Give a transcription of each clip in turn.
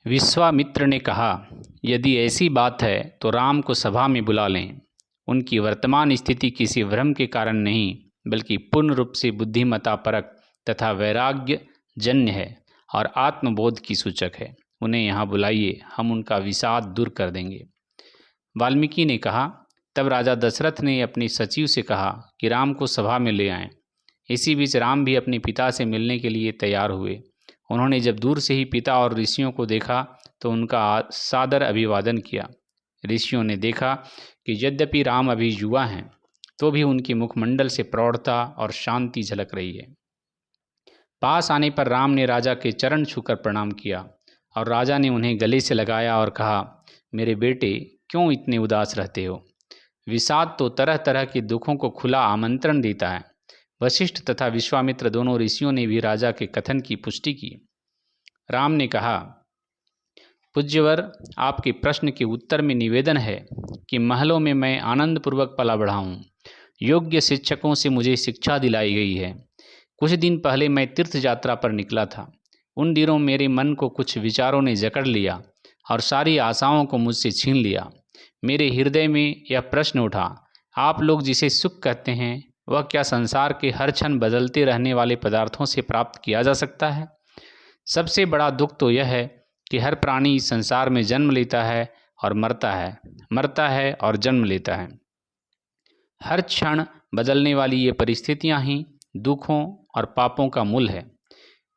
विश्वामित्र ने कहा, यदि ऐसी बात है तो राम को सभा में बुला लें। उनकी वर्तमान स्थिति किसी भ्रम के कारण नहीं, बल्कि पूर्ण रूप से बुद्धिमत्तापरक तथा वैराग्य जन्य है और आत्मबोध की सूचक है। उन्हें यहाँ बुलाइए, हम उनका विषाद दूर कर देंगे। वाल्मीकि ने कहा, तब राजा दशरथ ने अपने सचिव से कहा कि राम को सभा में ले आएं। इसी बीच राम भी अपने पिता से मिलने के लिए तैयार हुए। उन्होंने जब दूर से ही पिता और ऋषियों को देखा तो उनका सादर अभिवादन किया। ऋषियों ने देखा कि यद्यपि राम अभी युवा हैं, तो भी उनके मुखमंडल से प्रौढ़ता और शांति झलक रही है। पास आने पर राम ने राजा के चरण छूकर प्रणाम किया और राजा ने उन्हें गले से लगाया और कहा, मेरे बेटे, क्यों इतने उदास रहते हो? विषाद तो तरह तरह के दुखों को खुला आमंत्रण देता है। वशिष्ठ तथा विश्वामित्र दोनों ऋषियों ने भी राजा के कथन की पुष्टि की। राम ने कहा, पूज्यवर, आपके प्रश्न के उत्तर में निवेदन है कि महलों में मैं आनंदपूर्वक पला बढ़ा हूँ। योग्य शिक्षकों से मुझे शिक्षा दिलाई गई है। कुछ दिन पहले मैं तीर्थ यात्रा पर निकला था। उन दिनों मेरे मन को कुछ विचारों ने जकड़ लिया और सारी आशाओं को मुझसे छीन लिया। मेरे हृदय में यह प्रश्न उठा, आप लोग जिसे सुख कहते हैं, वह क्या संसार के हर क्षण बदलते रहने वाले पदार्थों से प्राप्त किया जा सकता है? सबसे बड़ा दुख तो यह है कि हर प्राणी इस संसार में जन्म लेता है और मरता है और जन्म लेता है। हर क्षण बदलने वाली ये परिस्थितियां ही दुखों और पापों का मूल है।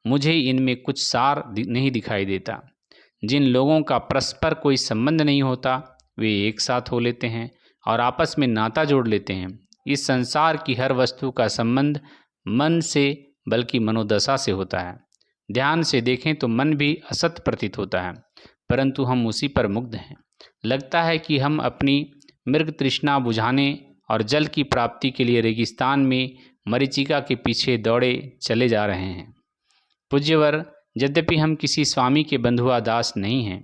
मुझे इनमें कुछ सार नहीं दिखाई देता। जिन लोगों का परस्पर कोई संबंध नहीं होता, वे एक साथ हो लेते हैं और आपस में नाता जोड़ लेते हैं। इस संसार की हर वस्तु का संबंध मन से बल्कि मनोदशा से होता है। ध्यान से देखें तो मन भी असत प्रतीत होता है, परंतु हम उसी पर मुग्ध हैं। लगता है कि हम अपनी मृग तृष्णा बुझाने और जल की प्राप्ति के लिए रेगिस्तान में मरीचिका के पीछे दौड़े चले जा रहे हैं। पूज्यवर, यद्यपि हम किसी स्वामी के बंधुआ दास नहीं हैं,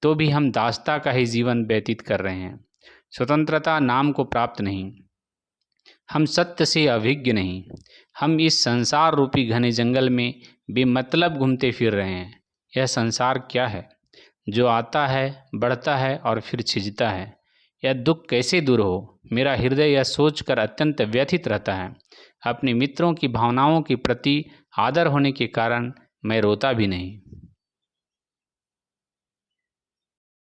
तो भी हम दासता का ही जीवन व्यतीत कर रहे हैं। स्वतंत्रता नाम को प्राप्त नहीं। हम सत्य से अभिज्ञ नहीं। हम इस संसार रूपी घने जंगल में बेमतलब घूमते फिर रहे हैं। यह संसार क्या है जो आता है, बढ़ता है और फिर छिजता है? यह दुख कैसे दूर हो? मेरा हृदय यह सोचकर अत्यंत व्यथित रहता है। अपने मित्रों की भावनाओं के प्रति आदर होने के कारण मैं रोता भी नहीं।